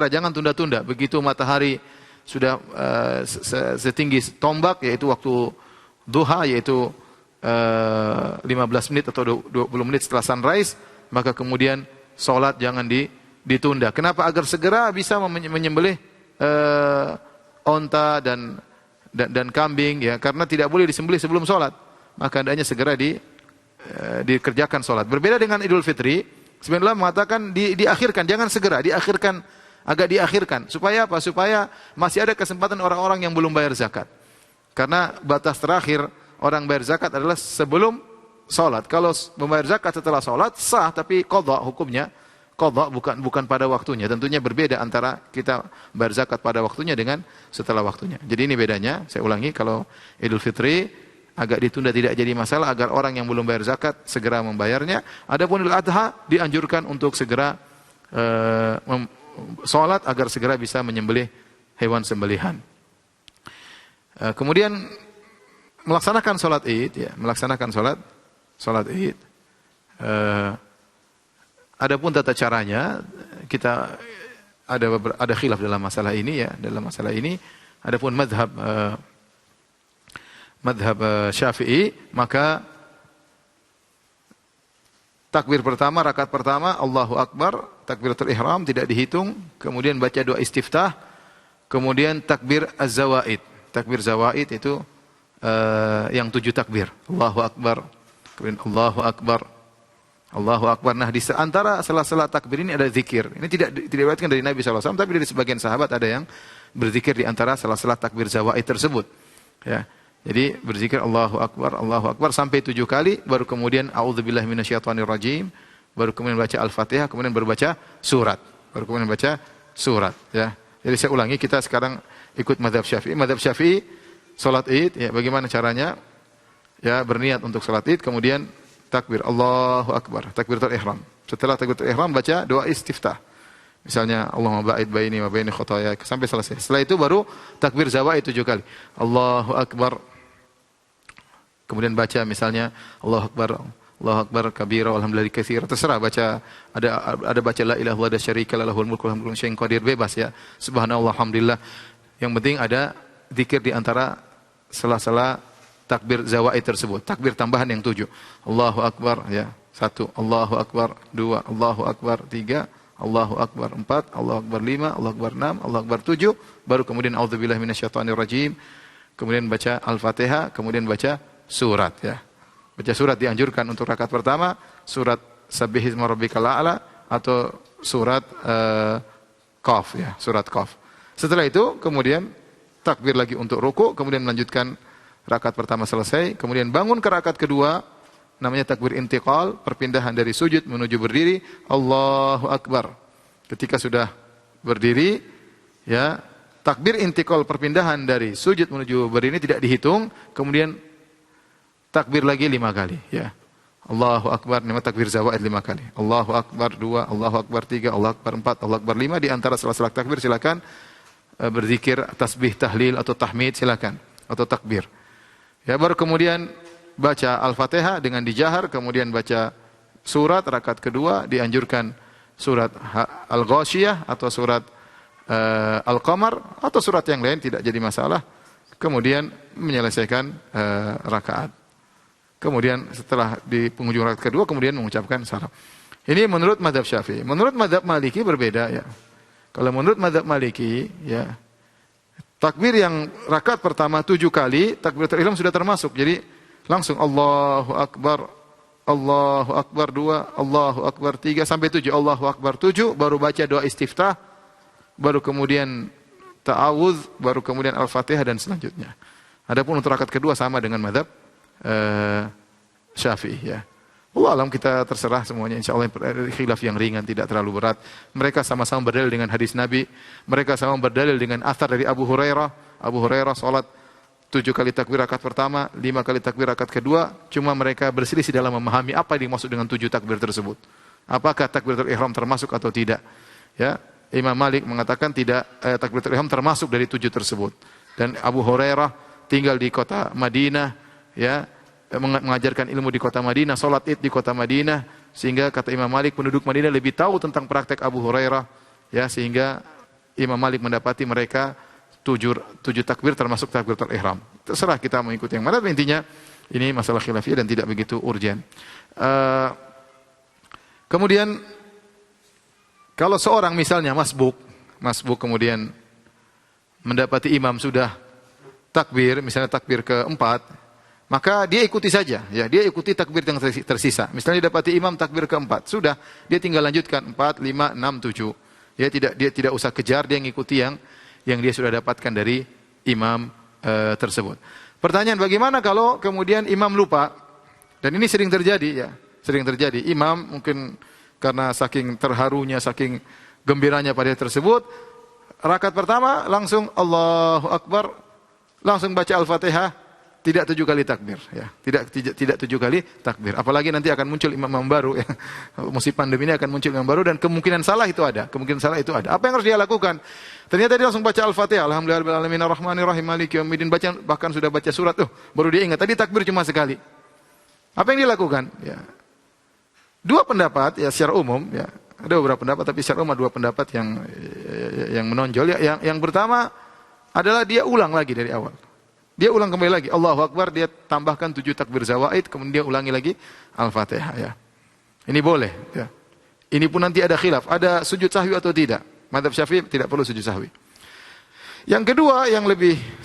jangan tunda-tunda. Begitu matahari sudah setinggi tombak, yaitu waktu duha, yaitu 15 menit atau 20 menit setelah sunrise, maka kemudian sholat jangan ditunda. Kenapa? Agar segera bisa menyembelih onta dan kambing, ya, karena tidak boleh disembelih sebelum sholat. Maka hendaknya segera dikerjakan sholat. Berbeda dengan Idul Fitri, sebenarnya mengatakan diakhirkan, jangan segera, agak diakhirkan. Supaya apa? Supaya masih ada kesempatan orang-orang yang belum bayar zakat. Karena batas terakhir orang bayar zakat adalah sebelum sholat. Kalau membayar zakat setelah sholat sah, tapi qadha hukumnya. Qadha bukan pada waktunya. Tentunya berbeda antara kita bayar zakat pada waktunya dengan setelah waktunya. Jadi ini bedanya. Saya ulangi, kalau Idul Fitri agak ditunda tidak jadi masalah agar orang yang belum bayar zakat segera membayarnya. Adapun Idul Adha dianjurkan untuk segera sholat agar segera bisa menyembelih hewan sembelihan. Kemudian melaksanakan sholat Id, ya, sholat Id. Adapun tata caranya, kita ada khilaf dalam masalah ini, ya, Adapun madhab Syafi'i, maka takbir pertama, rakaat pertama, Allahu Akbar, takbiratul ihram tidak dihitung, kemudian baca doa istiftah, kemudian takbir az-zawaid. Takbir zawaid itu yang 7 takbir. Allahu Akbar, kemudian Allahu Akbar, Allahu Akbar. Nah, di antara sela-sela takbir ini ada zikir. Ini tidak diriwayatkan dari Nabi SAW, tapi dari sebagian sahabat ada yang berzikir di antara sela-sela takbir zawaid tersebut. Ya. Jadi berzikir Allahu Akbar sampai 7 kali, baru kemudian a'udzubillahi minasyaitonirrajim, baru kemudian baca Al-Fatihah, kemudian berbaca surat. Ya. Jadi saya ulangi, kita sekarang ikut mazhab Syafi'i. Mazhab Syafi'i salat Id, ya, bagaimana caranya? Ya, berniat untuk salat Id, kemudian takbir Allahu Akbar, takbiratul ihram. Setelah takbiratul ihram baca doa istiftah. Misalnya Allahumma ba'id baini wa baini khotoya sampai selesai. Setelah itu baru takbir zawaid 7 kali. Allahu akbar. Kemudian baca misalnya Allahu akbar kabira walhamdulillahi katsira. Terserah baca ada baca la ilaha illallah syarika lahul mulku wa lahul syai'un qadir, bebas ya. Subhanallah alhamdulillah. Yang penting ada zikir di antara sela-sela takbir zawaid tersebut. Takbir tambahan yang 7. Allahu akbar ya. 1, Allahu akbar 2, Allahu akbar 3, Allahu akbar 4, Allahu akbar 5, Allahu akbar 6, Allahu akbar 7, baru kemudian auzubillahi minasyaitonir rajim. Kemudian baca Al-Fatihah, kemudian baca surat ya. Baca surat dianjurkan untuk rakaat pertama, surat Sabbihisma rabbikal a'la atau surat Qaf ya, surat Qaf. Setelah itu kemudian takbir lagi untuk ruku, kemudian melanjutkan rakaat pertama selesai, kemudian bangun ke rakaat kedua, namanya takbir intiqal, perpindahan dari sujud menuju berdiri, Allahu Akbar. Ketika sudah berdiri, ya, takbir intiqal perpindahan dari sujud menuju berdiri tidak dihitung, kemudian takbir lagi 5 kali, ya. Allahu Akbar, nama takbir zawaid 5 kali. Allahu Akbar 2, Allahu Akbar 3, Allahu Akbar 4, Allahu Akbar 5. Di antara sela-sela takbir silakan berzikir, tasbih, tahlil atau tahmid silakan atau takbir. Ya, baru kemudian baca Al-Fatihah dengan dijahar, kemudian baca surat rakaat kedua, dianjurkan surat Al-Ghasyiyah atau surat Al-Qamar atau surat yang lain tidak jadi masalah. Kemudian menyelesaikan rakaat. Kemudian setelah di penghujung rakaat kedua kemudian mengucapkan salam. Ini menurut mazhab Syafi'i. Menurut mazhab Maliki berbeda ya. Kalau menurut mazhab Maliki ya, takbir yang rakaat pertama 7 kali, takbiratul ihram sudah termasuk. Jadi langsung Allahu Akbar 2, Allahu Akbar 3 sampai 7, Allahu Akbar 7, baru baca doa istiftah, baru kemudian ta'awudz, baru kemudian Al-Fatihah dan selanjutnya. Adapun untuk rakaat kedua sama dengan mazhab Syafi'i ya. Allah alam, kita terserah semuanya, insyaallah khilaf yang ringan, tidak terlalu berat. Mereka sama-sama berdalil dengan hadis Nabi, mereka sama berdalil dengan athar dari Abu Hurairah. Abu Hurairah salat 7 kali takbir rakaat pertama, 5 kali takbir rakaat kedua, cuma mereka berselisih dalam memahami apa yang dimaksud dengan 7 takbir tersebut. Apakah takbiratul ihram termasuk atau tidak? Ya, Imam Malik mengatakan tidak, takbiratul ihram termasuk dari 7 tersebut. Dan Abu Hurairah tinggal di kota Madinah, ya, mengajarkan ilmu di kota Madinah, salat Id di kota Madinah, sehingga kata Imam Malik penduduk Madinah lebih tahu tentang praktek Abu Hurairah, ya, sehingga Imam Malik mendapati mereka 7 takbir termasuk takbiratul ihram. Terserah kita mengikuti yang mana, intinya ini masalah khilafiyah dan tidak begitu urgen. Kemudian kalau seorang misalnya masbuk kemudian mendapati imam sudah takbir, misalnya takbir keempat, maka dia ikuti saja, ya, dia ikuti takbir yang tersisa. Misalnya dapati imam takbir keempat, sudah, dia tinggal lanjutkan 4, 5, 6, 7. Dia tidak usah kejar, dia ngikuti yang dia sudah dapatkan dari imam tersebut. Pertanyaan, bagaimana kalau kemudian imam lupa? Dan ini sering terjadi ya, sering terjadi. Imam mungkin karena saking terharunya, saking gembiranya pada tersebut, rakaat pertama langsung Allahu Akbar, langsung baca Al-Fatihah, tidak 7 kali takbir, ya. Tidak 7 kali takbir. Apalagi nanti akan muncul imam baru, ya. Musim pandemi ini akan muncul imam baru dan kemungkinan salah itu ada. Apa yang harus dia lakukan? Ternyata dia langsung baca Al-Fatihah, alhamdulillahirabbil alamin arrahmanirrahim maliki yaumiddin, bahkan sudah baca surat baru dia ingat tadi takbir cuma sekali. Apa yang dia lakukan? Ya. 2 pendapat ya secara umum, ya. Ada beberapa pendapat tapi secara umum 2 pendapat yang menonjol, ya. Yang pertama adalah dia ulang lagi dari awal. Dia ulang kembali lagi, Allahu Akbar, dia tambahkan 7 takbir zawaid, kemudian dia ulangi lagi Al-Fatihah, ya. Ini boleh, ya. Ini pun nanti ada khilaf, ada sujud sahwi atau tidak. Mazhab Syafi'i tidak perlu sujud sahwi. Yang kedua, yang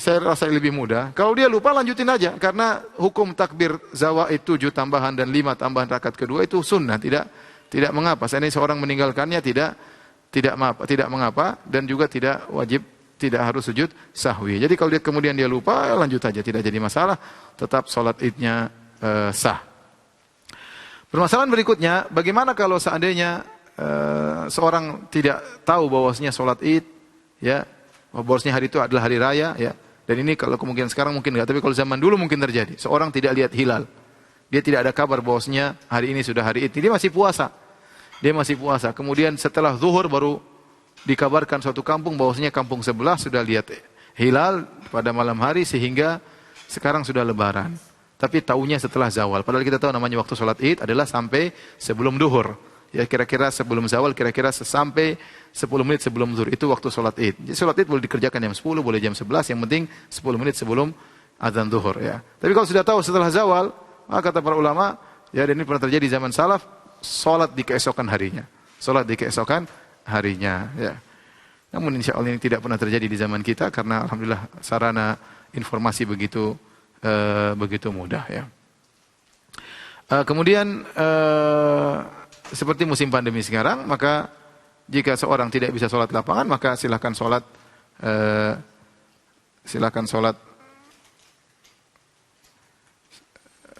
saya rasa lebih mudah, kalau dia lupa lanjutin aja, karena hukum takbir zawaid 7 tambahan dan 5 tambahan rakaat kedua itu sunnah, tidak mengapa. Seandainya seorang meninggalkannya tidak mengapa dan juga tidak wajib, tidak harus sujud sahwi. Jadi kalau kemudian dia lupa, lanjut aja, tidak jadi masalah, tetap salat Idnya sah. Permasalahan berikutnya, bagaimana kalau seandainya seorang tidak tahu bahwasanya salat Id, ya, bahwasanya hari itu adalah hari raya, ya. Dan ini kalau kemungkinan sekarang mungkin enggak, tapi kalau zaman dulu mungkin terjadi. Seorang tidak lihat hilal. Dia tidak ada kabar bahwasanya hari ini sudah hari Id. Dia masih puasa. Kemudian setelah zuhur baru dikabarkan suatu kampung bahwasanya kampung sebelah sudah lihat hilal pada malam hari sehingga sekarang sudah lebaran. Tapi taunya setelah zawal. Padahal kita tahu namanya waktu sholat id adalah sampai sebelum duhur. Ya kira-kira sebelum zawal, kira-kira sampai 10 menit sebelum zuhur. Itu waktu sholat id. Jadi sholat id boleh dikerjakan jam 10, boleh jam 11. Yang penting 10 menit sebelum azan zuhur. Ya. Tapi kalau sudah tahu setelah zawal, maka kata para ulama, ya dan ini pernah terjadi di zaman salaf, sholat di keesokan harinya. Sholat di keesokan harinya. Ya. Namun insya Allah ini tidak pernah terjadi di zaman kita karena alhamdulillah sarana informasi begitu mudah. Ya. Kemudian seperti musim pandemi sekarang, maka jika seorang tidak bisa sholat lapangan, maka silakan sholat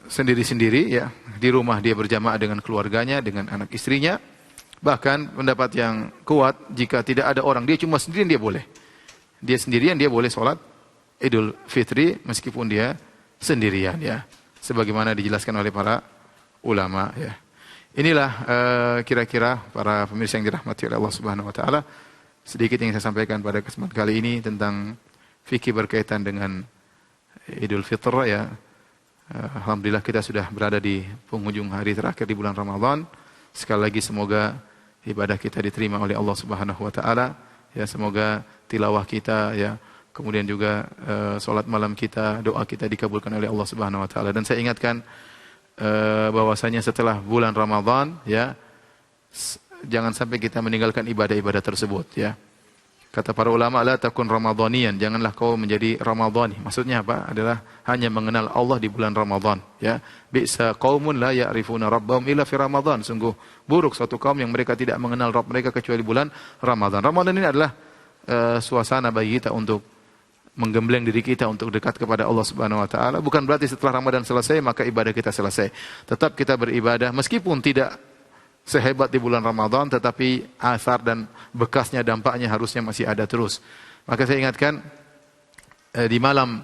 sendiri-sendiri ya, di rumah dia berjamaah dengan keluarganya, dengan anak istrinya. Bahkan pendapat yang kuat, jika tidak ada orang, dia cuma sendirian dia boleh. Dia sendirian dia boleh sholat Idul Fitri meskipun dia sendirian ya. Sebagaimana dijelaskan oleh para ulama ya. Inilah kira-kira para pemirsa yang dirahmati oleh Allah Subhanahu wa taala, sedikit yang saya sampaikan pada kesempatan kali ini tentang fikih berkaitan dengan Idul Fitr ya. Alhamdulillah kita sudah berada di penghujung hari terakhir di bulan Ramadan. Sekali lagi semoga ibadah kita diterima oleh Allah Subhanahu wa taala. Ya, semoga tilawah kita ya, kemudian juga salat malam kita, doa kita dikabulkan oleh Allah Subhanahu wa taala. Dan saya ingatkan bahwasanya setelah bulan Ramadan ya, jangan sampai kita meninggalkan ibadah-ibadah tersebut ya. Kata para ulama, la takun ramadhaniyan, janganlah kau menjadi ramadhani. Maksudnya apa? Adalah hanya mengenal Allah di bulan Ramadan ya. Bi'sa qaumun la ya'rifuna rabbahum illa fi Ramadan. Sungguh buruk suatu kaum yang mereka tidak mengenal Rabb mereka kecuali bulan Ramadan. Ramadan ini adalah suasana bagi kita untuk menggembleng diri kita untuk dekat kepada Allah Subhanahu wa taala. Bukan berarti setelah Ramadan selesai maka ibadah kita selesai. Tetap kita beribadah meskipun tidak sehebat di bulan Ramadan, tetapi asar dan bekasnya, dampaknya harusnya masih ada terus. Maka saya ingatkan di malam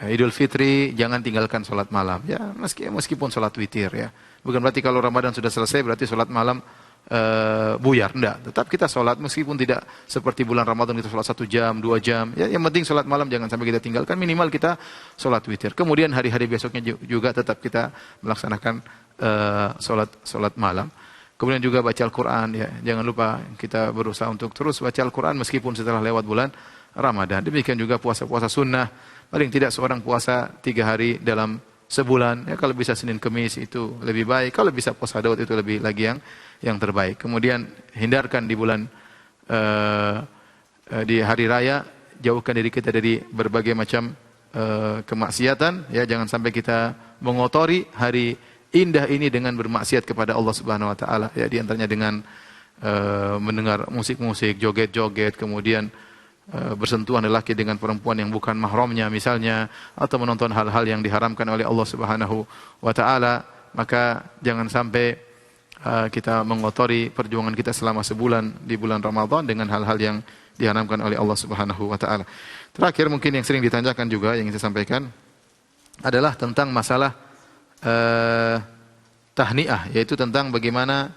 Idul Fitri jangan tinggalkan sholat malam ya, meskipun sholat witir ya. Bukan berarti kalau Ramadan sudah selesai berarti sholat malam buyar, enggak. Tetap kita sholat meskipun tidak seperti bulan Ramadan kita sholat 1 jam, 2 jam. Ya, yang penting sholat malam jangan sampai kita tinggalkan, minimal kita sholat witir. Kemudian hari-hari besoknya juga tetap kita melaksanakan sholat malam. Kemudian juga baca Al-Quran ya. Jangan lupa kita berusaha untuk terus baca Al-Quran meskipun setelah lewat bulan Ramadan. Demikian juga puasa-puasa sunnah. Paling tidak seorang puasa 3 hari dalam sebulan. Ya, kalau bisa Senin Kemis itu lebih baik. Kalau bisa puasa Daud itu lebih lagi yang terbaik. Kemudian hindarkan di bulan di hari raya, jauhkan diri kita dari berbagai macam kemaksiatan. Ya, jangan sampai kita mengotori hari indah ini dengan bermaksiat kepada Allah Subhanahu wa taala ya, di antaranya dengan mendengar musik-musik, joget-joget, kemudian bersentuhan lelaki dengan perempuan yang bukan mahramnya misalnya, atau menonton hal-hal yang diharamkan oleh Allah Subhanahu wa taala. Maka jangan sampai kita mengotori perjuangan kita selama sebulan di bulan Ramadan dengan hal-hal yang diharamkan oleh Allah Subhanahu wa taala. Terakhir mungkin yang sering ditanyakan juga yang saya sampaikan adalah tentang masalah tahniah, yaitu tentang bagaimana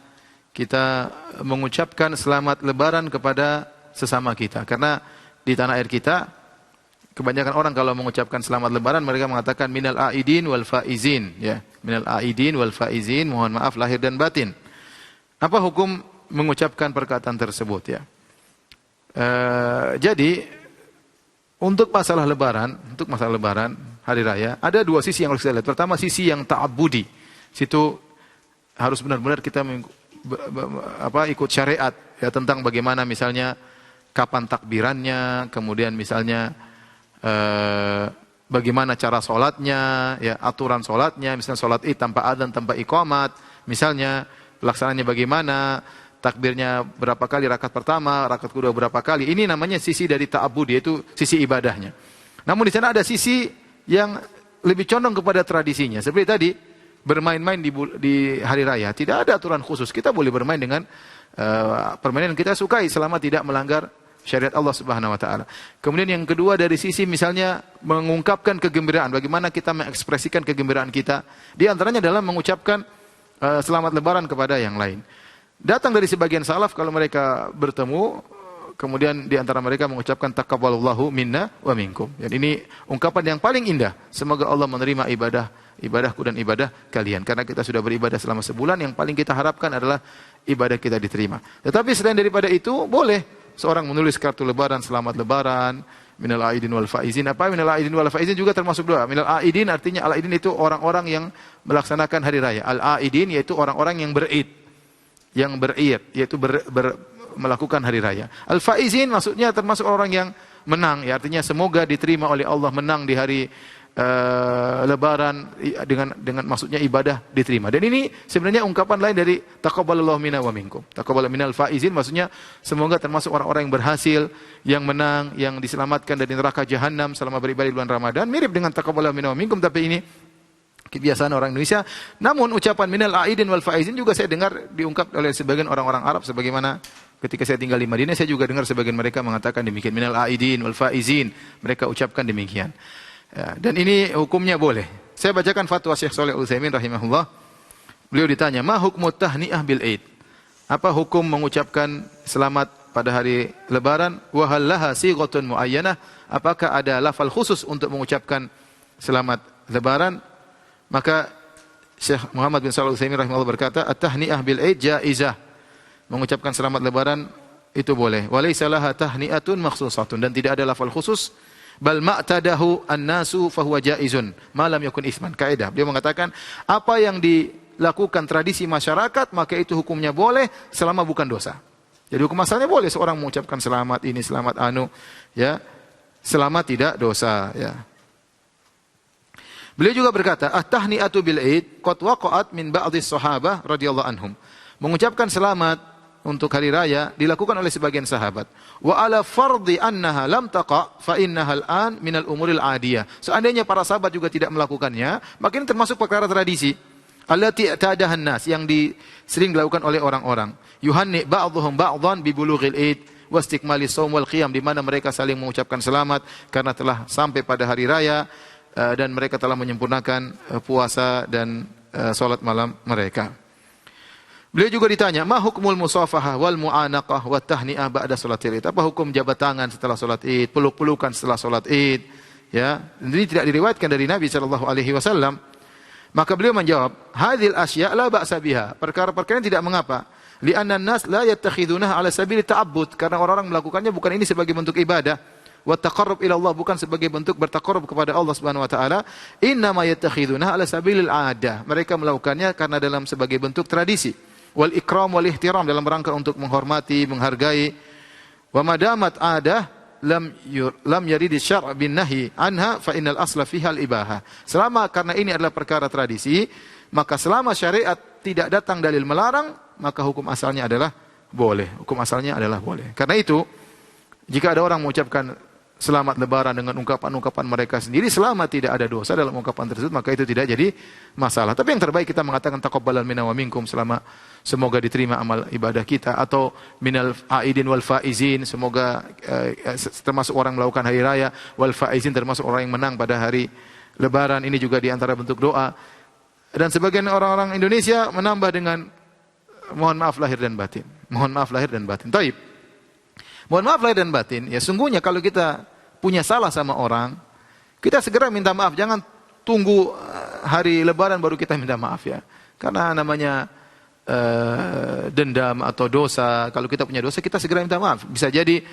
kita mengucapkan selamat lebaran kepada sesama kita. Karena di tanah air kita kebanyakan orang kalau mengucapkan selamat lebaran mereka mengatakan minal aidin wal faizin ya, minal aidin wal faizin, mohon maaf lahir dan batin. Apa hukum mengucapkan perkataan tersebut ya? Jadi untuk masalah lebaran hari raya, ada 2 sisi yang harus kita lihat. Pertama, sisi yang ta'abbudi. Situ harus benar-benar kita ikut syariat ya, tentang bagaimana misalnya kapan takbirannya, kemudian misalnya bagaimana cara sholatnya, ya, aturan sholatnya, misalnya sholat id tanpa adzan, tanpa iqamat, misalnya pelaksanaannya bagaimana, takbirnya berapa kali, rakaat pertama, rakaat kedua berapa kali. Ini namanya sisi dari ta'abbudi, yaitu sisi ibadahnya. Namun di sana ada sisi yang lebih condong kepada tradisinya. Seperti tadi, bermain-main di hari raya. Tidak ada aturan khusus. Kita boleh bermain dengan permainan yang kita sukai selama tidak melanggar syariat Allah Subhanahu wa taala. Kemudian yang kedua dari sisi misalnya mengungkapkan kegembiraan. Bagaimana kita mengekspresikan kegembiraan kita. Di antaranya adalah mengucapkan selamat lebaran kepada yang lain. Datang dari sebagian salaf kalau mereka bertemu kemudian di antara mereka mengucapkan taqabbalallahu minna wa minkum. Dan ini ungkapan yang paling indah. Semoga Allah menerima ibadahku dan ibadah kalian. Karena kita sudah beribadah selama sebulan, yang paling kita harapkan adalah ibadah kita diterima. Tetapi selain daripada itu, boleh seorang menulis kartu lebaran, selamat lebaran, minal aidin wal faizin. Apa minal aidin wal faizin juga termasuk doa. Minal aidin artinya, al aidin itu orang-orang yang melaksanakan hari raya. Al aidin yaitu orang-orang yang berid. Yang berid, yaitu melakukan hari raya. Al faizin maksudnya termasuk orang yang menang, ya, artinya semoga diterima oleh Allah, menang di hari lebaran dengan maksudnya ibadah diterima. Dan ini sebenarnya ungkapan lain dari taqabbalallahu minna wa minkum. Taqabbal minal faizin maksudnya semoga termasuk orang-orang yang berhasil, yang menang, yang diselamatkan dari neraka jahanam selama beribadah di bulan Ramadan. Mirip dengan taqabbalallahu minna wa minkum, tapi ini kebiasaan orang Indonesia. Namun ucapan minal aidin wal faizin juga saya dengar diungkap oleh sebagian orang-orang Arab, sebagaimana ketika saya tinggal di Madinah, saya juga dengar sebagian mereka mengatakan demikian, minal aidin wal faizin, mereka ucapkan demikian. Ya, dan ini hukumnya boleh. Saya bacakan fatwa Syekh Shalih Al-Utsaimin rahimahullah. Beliau ditanya, "Ma hukmu tahni'ah bil Aid?" Apa hukum mengucapkan selamat pada hari lebaran? Wa hal laha sighatun muayyanah? Apakah ada lafal khusus untuk mengucapkan selamat lebaran? Maka Syekh Muhammad bin Shalih Al-Utsaimin rahimahullah berkata, "At-tahni'ah bil Aid jaizah." Mengucapkan selamat lebaran itu boleh. Wa laisa laha tahni'atun makhsusatun, dan tidak ada lafal khusus. Bal ma'tadahu an-nasu fahuwa jaizun ma lam yakun itsman. Kaidah. Beliau mengatakan apa yang dilakukan tradisi masyarakat maka itu hukumnya boleh selama bukan dosa. Jadi hukum asalnya boleh seorang mengucapkan selamat ini, selamat anu, ya, selama tidak dosa, ya. Beliau juga berkata, "At-tahni'atu bil Aid qad waqa'at min ba'dhi sahabah radhiyallahu anhum." Mengucapkan selamat untuk hari raya dilakukan oleh sebagian sahabat. Wa ala fardhi annaha lam taqa fa innaha al-an min al-umuril adiyah. Seandainya para sahabat juga tidak melakukannya, maka ini termasuk perkara tradisi. Allati i'tadaha an-nas, yang sering dilakukan oleh orang-orang. Yuhanni ba'dhum ba'dhan bi bulughil Aid wa istikmali shaum wal qiyam, di mana mereka saling mengucapkan selamat karena telah sampai pada hari raya dan mereka telah menyempurnakan puasa dan salat malam mereka. Beliau juga ditanya, "Ma hukmul musafahah wal mu'anaqah wat tahni'ah ba'da salatil Id?" Apa hukum jabat tangan setelah salat Id, peluk-pelukan setelah salat Id? Ya, ini tidak diriwayatkan dari Nabi sallallahu alaihi wasallam. Maka beliau menjawab, "Hadhil asya' la ba'sa biha." Perkara-perkara ini tidak mengapa. Li'anna an-nas la yattakhidunaha 'ala sabili ta'abbud, karena orang-orang melakukannya bukan ini sebagai bentuk ibadah. Wa taqarrub ila Allah, bukan sebagai bentuk bertaqarrub kepada Allah Subhanahu wa taala. Inna ma yattakhidunaha 'ala sabilil 'adah. Mereka melakukannya karena dalam sebagai bentuk tradisi. Wal ikram wal ihtiram, dalam rangka untuk menghormati, menghargai. Wa madamat adah lam yarid syar' bin nahi anha fa innal asla fiha al ibahah. Selama karena ini adalah perkara tradisi, maka selama syariat tidak datang dalil melarang, maka hukum asalnya adalah boleh. Hukum asalnya adalah boleh. Karena itu, jika ada orang mengucapkan selamat lebaran dengan ungkapan-ungkapan mereka sendiri, selama tidak ada dosa dalam ungkapan tersebut, maka itu tidak jadi masalah. Tapi yang terbaik kita mengatakan taqabbalan minna wa minkum, selama semoga diterima amal ibadah kita, atau minal aidin wal faizin, semoga termasuk orang melakukan hari raya, wal faizin termasuk orang yang menang pada hari lebaran. Ini juga di antara bentuk doa. Dan sebagian orang-orang Indonesia menambah dengan mohon maaf lahir dan batin. Mohon maaf lahir dan batin. Taib. Mohon maaf lahir dan batin, ya sungguhnya kalau kita punya salah sama orang, kita segera minta maaf. Jangan tunggu hari lebaran baru kita minta maaf, ya. Karena namanya dendam atau dosa. Kalau kita punya dosa, kita segera minta maaf. Bisa jadi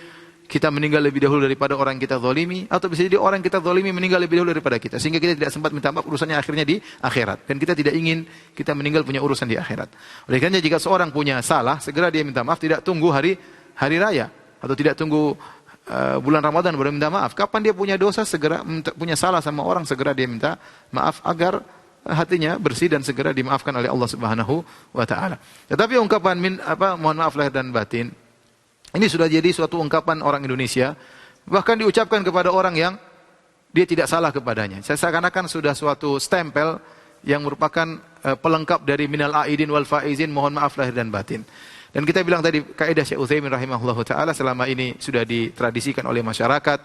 kita meninggal lebih dahulu daripada orang yang kita zalimi, atau bisa jadi orang yang kita zalimi meninggal lebih dahulu daripada kita, sehingga kita tidak sempat minta maaf, urusannya akhirnya di akhirat. Dan kita tidak ingin kita meninggal punya urusan di akhirat. Oleh karena jika seorang punya salah, segera dia minta maaf, tidak tunggu hari raya, atau tidak tunggu bulan Ramadan baru minta maaf. Kapan dia punya dosa, segera punya salah sama orang, segera dia minta maaf agar hatinya bersih dan segera dimaafkan oleh Allah Subhanahu wa taala. Tetapi ungkapan mohon maaf lahir dan batin, ini sudah jadi suatu ungkapan orang Indonesia, bahkan diucapkan kepada orang yang dia tidak salah kepadanya. Seakan-akan sudah suatu stempel yang merupakan pelengkap dari minal aidin wal faizin, mohon maaf lahir dan batin. Dan kita bilang tadi, kaidah Syekh Utsaimin rahimahullahu taala selama ini sudah ditradisikan oleh masyarakat,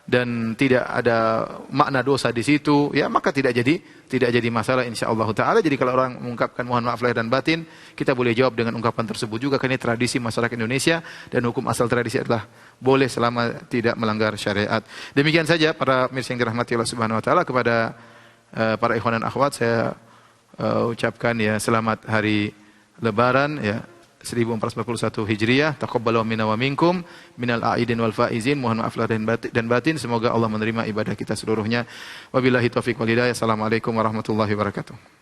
dan tidak ada makna dosa di situ, ya maka tidak jadi masalah insyaallah taala. Jadi kalau orang mengungkapkan mohon maaf lahir dan batin, kita boleh jawab dengan ungkapan tersebut juga, karena ini tradisi masyarakat Indonesia dan hukum asal tradisi adalah boleh selama tidak melanggar syariat. Demikian saja para pemirsa yang dirahmati Allah Subhanahu wa taala. Kepada para ikhwan dan akhwat saya ucapkan ya selamat hari Lebaran ya 1441 Hijriah. Taqabbalallahu minna wa minkum minal aidin wal faizin. Mohon maaf lahir dan batin. Semoga Allah menerima ibadah kita seluruhnya. Wabillahi taufiq wal hidayah. Assalamualaikum warahmatullahi wabarakatuh.